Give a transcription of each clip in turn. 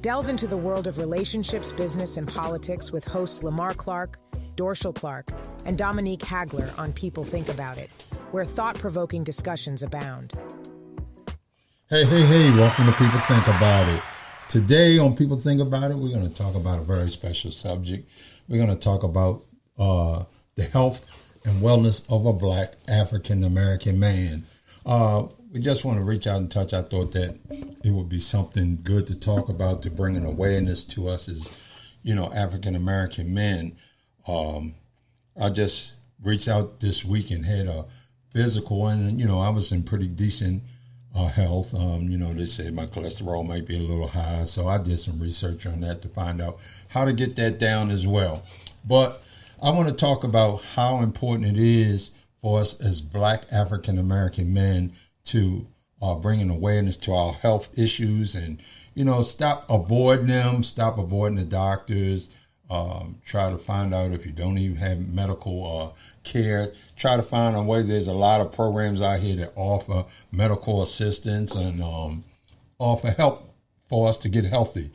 Delve into the world of relationships, business, and politics with hosts Lamar Clark, Dorshell Clark, and Dominique Hagler on People Think About It, where thought-provoking discussions abound. Hey, welcome to People Think About It. Today on People Think About It, we're going to talk about a very special subject. We're going to talk about the health and wellness of a Black African-American man. We just want to reach out and touch. I thought that it would be something good to talk about, to bring an awareness to us as, African-American men. I just reached out this week and had a physical, and, I was in pretty decent health. They say my cholesterol might be a little high, so I did some research on that to find out how to get that down as well. But I want to talk about how important it is for us as Black African-American men to bring an awareness to our health issues and, stop avoiding them, stop avoiding the doctors, try to find out if you don't even have medical care, try to find a way. There's a lot of programs out here that offer medical assistance and offer help for us to get healthy.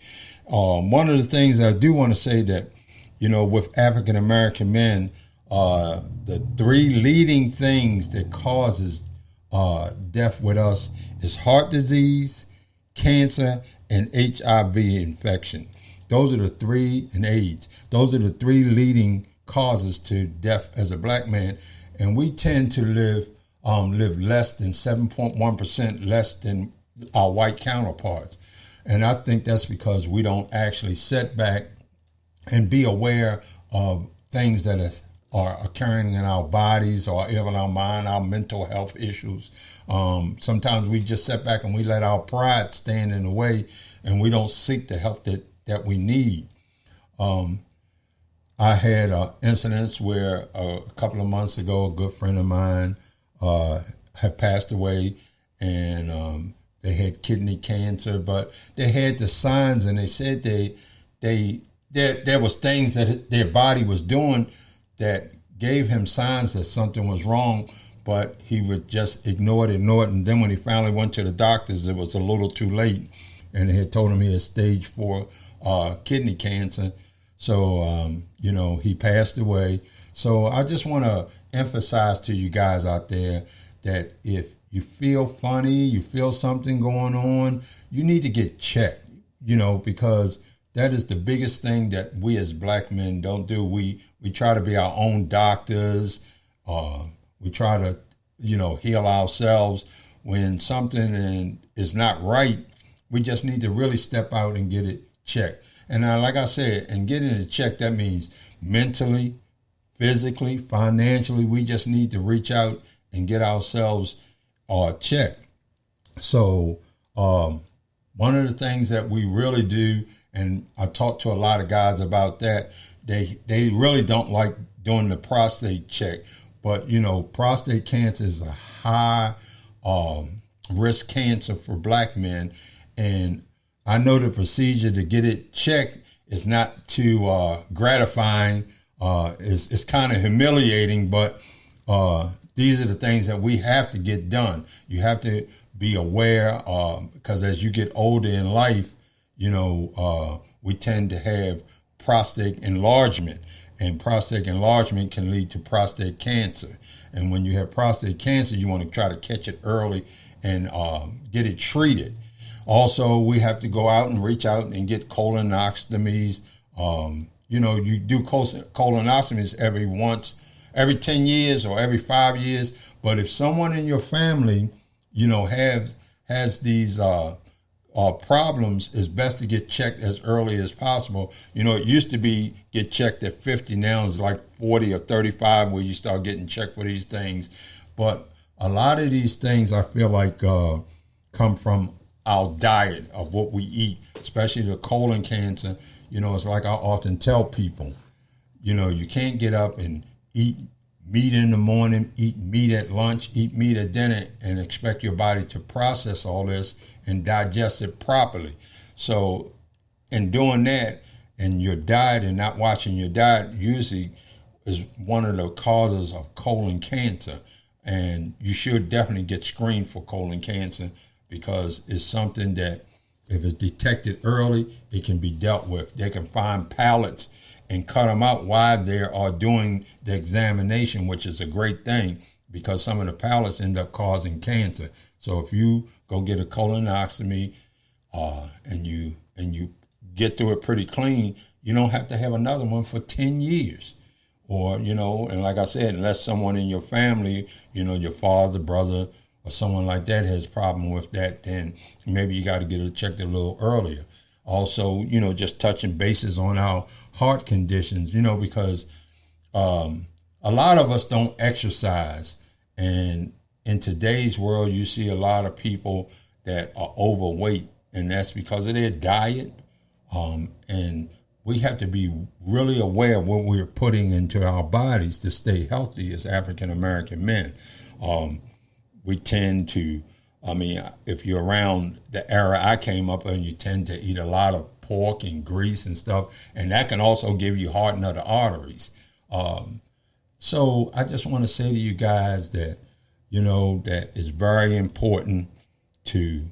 One of the things I do want to say that, with African-American men, the three leading things that causes death with us is heart disease, cancer, and HIV infection. Those are the three, and AIDS. Those are the three leading causes to death as a Black man, and we tend to live less than 7.1% less than our white counterparts. And I think that's because we don't actually sit back and be aware of things that are occurring in our bodies or even our mind, our mental health issues. Sometimes we just sit back and we let our pride stand in the way, and we don't seek the help that we need. I had incidents where a couple of months ago, a good friend of mine had passed away, and they had kidney cancer, but they had the signs, and they said there was things that their body was doing that gave him signs that something was wrong, but he would just ignore it. And then when he finally went to the doctors, it was a little too late, and they had told him he had stage 4 kidney cancer. So, he passed away. So I just want to emphasize to you guys out there that if you feel funny, you feel something going on, you need to get checked, because that is the biggest thing that we as Black men don't do. We try to be our own doctors. We try to, heal ourselves. When something is not right, we just need to really step out and get it checked. And like I said, and getting it checked, that means mentally, physically, financially. We just need to reach out and get ourselves checked. So one of the things that we really do, and I talk to a lot of guys about that, they really don't like doing the prostate check. But, prostate cancer is a high risk cancer for Black men. And I know the procedure to get it checked is not too gratifying. It's kind of humiliating, but these are the things that we have to get done. You have to be aware, because as you get older in life, we tend to have prostate enlargement, and prostate enlargement can lead to prostate cancer. And when you have prostate cancer, you want to try to catch it early and get it treated. Also, we have to go out and reach out and get colonoscomies. You do colonoscomies every 10 years or every 5 years. But if someone in your family, has these problems, it's best to get checked as early as possible. It used to be get checked at 50. Now it's like 40 or 35 where you start getting checked for these things. But a lot of these things I feel like come from our diet of what we eat, especially the colon cancer. It's like I often tell people, you can't get up and eat meat in the morning, eat meat at lunch, eat meat at dinner, and expect your body to process all this and digest it properly. So in doing that, and your diet and not watching your diet usually is one of the causes of colon cancer. And you should definitely get screened for colon cancer, because it's something that if it's detected early, it can be dealt with. They can find pallets and cut them out while they are doing the examination, which is a great thing because some of the pallets end up causing cancer. So if you go get a colonoscopy and you get through it pretty clean, you don't have to have another one for 10 years. Or, and like I said, unless someone in your family, your father, brother, or someone like that has a problem with that, then maybe you got to get it checked a little earlier. Also, just touching bases on our heart conditions, because a lot of us don't exercise. And in today's world, you see a lot of people that are overweight, and that's because of their diet. And we have to be really aware of what we're putting into our bodies to stay healthy as African American men. We tend to, if you're around the era I came up in, you tend to eat a lot of pork and grease and stuff, and that can also give you hardening of the arteries. So I just want to say to you guys that, that it's very important to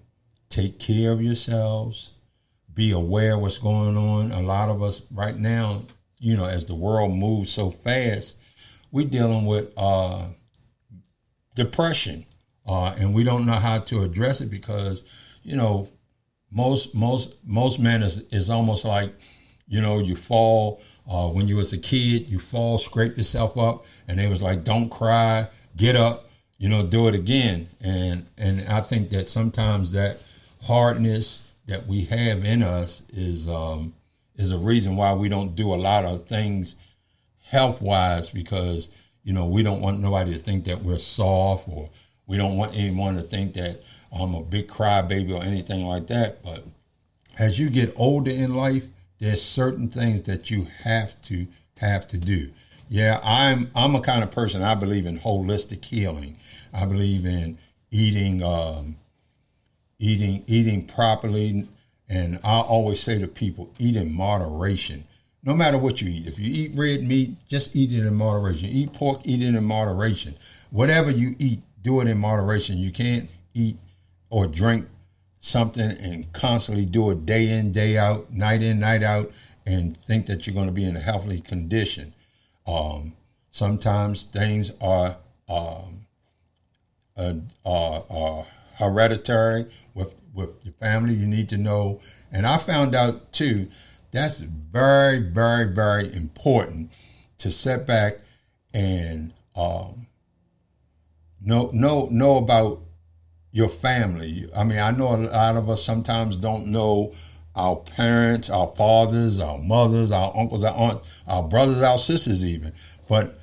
take care of yourselves, be aware of what's going on. A lot of us right now, as the world moves so fast, we're dealing with depression. And we don't know how to address it because, most men is almost like, you fall, when you was a kid, you fall, scrape yourself up, and they was like, don't cry, get up, do it again. And I think that sometimes that hardness that we have in us is a reason why we don't do a lot of things health-wise because, we don't want nobody to think that we're soft, or we don't want anyone to think that I'm a big crybaby or anything like that. But as you get older in life, there's certain things that you have to do. Yeah, I'm a kind of person, I believe in holistic healing. I believe in eating properly. And I always say to people, eat in moderation. No matter what you eat. If you eat red meat, just eat it in moderation. Eat pork, eat it in moderation. Whatever you eat, do it in moderation. You can't eat or drink something and constantly do it day in, day out, night in, night out, and think that you're going to be in a healthy condition. Sometimes things are hereditary with your family. You need to know. And I found out too, that's very, very, very important to sit back and know about your family. I know a lot of us sometimes don't know our parents, our fathers, our mothers, our uncles, our aunts, our brothers, our sisters even. But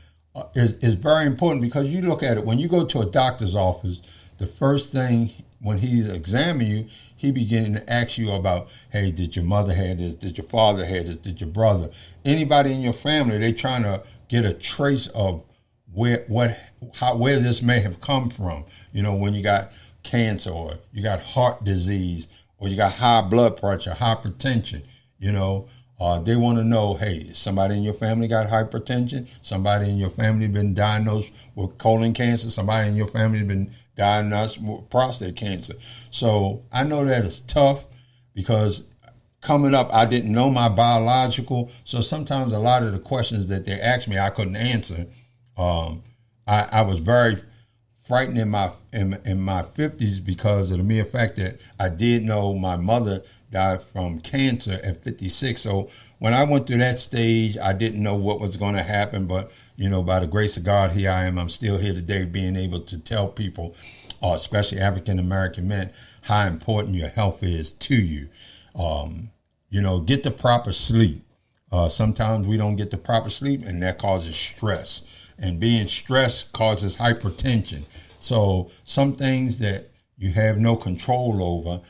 it's very important because you look at it, when you go to a doctor's office, the first thing when he's examining you, he beginning to ask you about, hey, did your mother have this? Did your father have this? Did your brother? Anybody in your family, they trying to get a trace of where this may have come from. When you got cancer or you got heart disease or you got high blood pressure, hypertension, they want to know, hey, somebody in your family got hypertension, somebody in your family been diagnosed with colon cancer, somebody in your family been diagnosed with prostate cancer. So I know that it's tough because coming up, I didn't know my biological. So sometimes a lot of the questions that they asked me, I couldn't answer. I was very frightened in my 50s because of the mere fact that I did know my mother died from cancer at 56. So when I went through that stage, I didn't know what was going to happen. But, by the grace of God, here I am. I'm still here today being able to tell people, especially African-American men, how important your health is to you. Get the proper sleep. Sometimes we don't get the proper sleep, and that causes stress. And being stressed causes hypertension. So some things that you have no control over,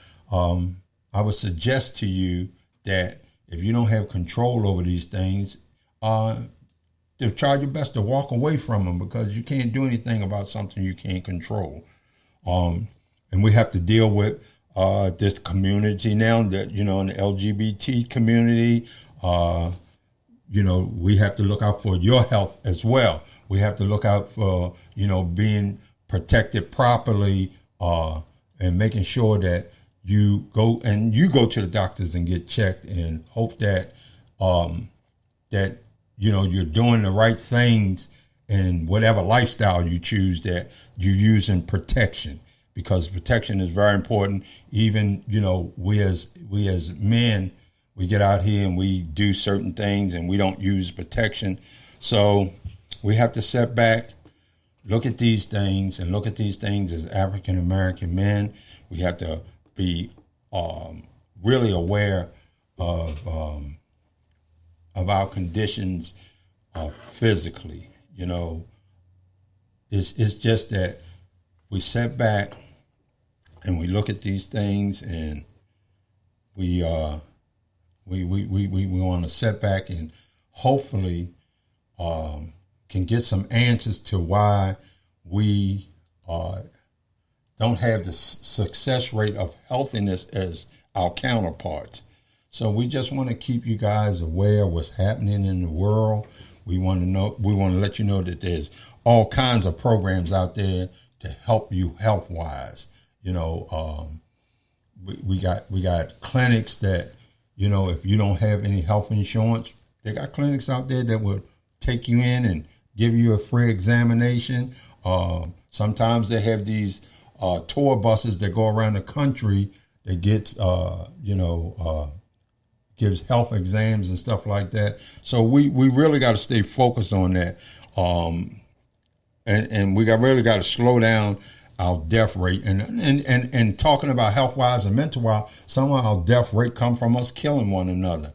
I would suggest to you that if you don't have control over these things, to try your best to walk away from them because you can't do anything about something you can't control. And we have to deal with this community now that, in the LGBT community, we have to look out for your health as well. We have to look out for, being protected properly and making sure that you go to the doctors and get checked and hope that that you're doing the right things and whatever lifestyle you choose, that you're using protection, because protection is very important. Even we as men, we get out here and we do certain things and we don't use protection. So we have to step back, look at these things as African American men. We have to be really aware of our conditions physically. It's just that we sit back and we look at these things, and we want to sit back and hopefully can get some answers to why we don't have the success rate of healthiness as our counterparts. So we just want to keep you guys aware of what's happening in the world. We want to let you know that there's all kinds of programs out there to help you health-wise. We got clinics that, if you don't have any health insurance, they got clinics out there that will take you in and give you a free examination. Sometimes they have these tour buses that go around the country that gets, gives health exams and stuff like that. So we really got to stay focused on that. And we really got to slow down our death rate. And talking about health-wise and mental-wise, some of our death rate come from us killing one another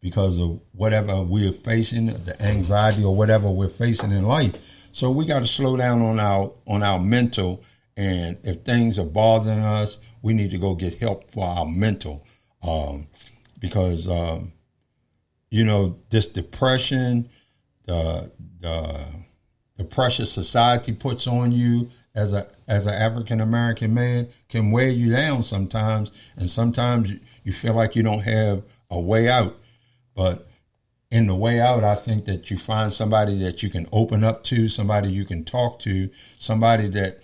because of whatever we're facing, the anxiety or whatever we're facing in life. So we got to slow down on our mental. And if things are bothering us, we need to go get help for our mental. Because this depression, the pressure society puts on you as an African American man can wear you down sometimes, and sometimes you feel like you don't have a way out. But in the way out, I think that you find somebody that you can open up to, somebody you can talk to, somebody that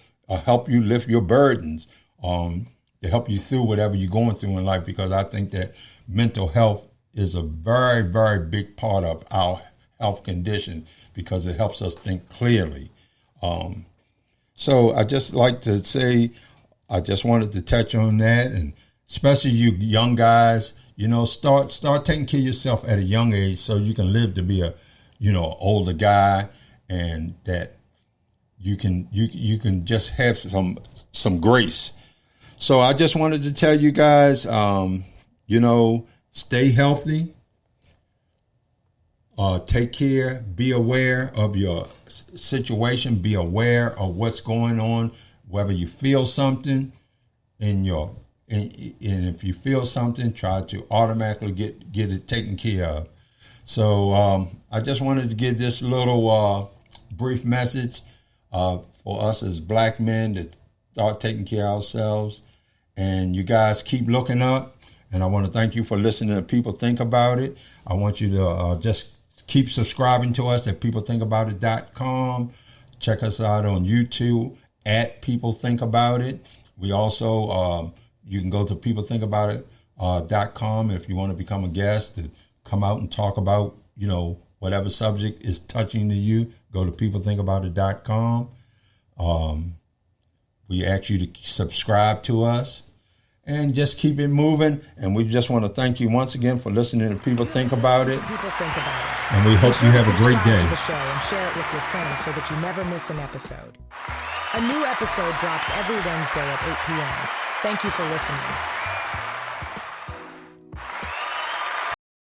help you lift your burdens, to help you through whatever you're going through in life. Because I think that mental health is a very, very big part of our health condition, because it helps us think clearly. So I just like to say, I just wanted to touch on that, and especially you young guys, start taking care of yourself at a young age so you can live to be a, older guy, and that you can just have some grace. So I just wanted to tell you guys, stay healthy, take care, be aware of your situation, be aware of what's going on, whether you feel something and if you feel something, try to automatically get it taken care of. So I just wanted to give this little brief message for us as black men to start taking care of ourselves. And you guys keep looking up. And I want to thank you for listening to People Think About It. I want you to just keep subscribing to us at peoplethinkaboutit.com. Check us out on YouTube at People Think About It. We also, you can go to peoplethinkaboutit.com if you want to become a guest to come out and talk about, whatever subject is touching to you. Go to peoplethinkaboutit.com. We ask you to subscribe to us and just keep it moving. And we just want to thank you once again for listening to People Think About It. People Think About It. And we hope you have a great day. To the show and share it with your friends so that you never miss an episode. A new episode drops every Wednesday at 8 p.m. Thank you for listening.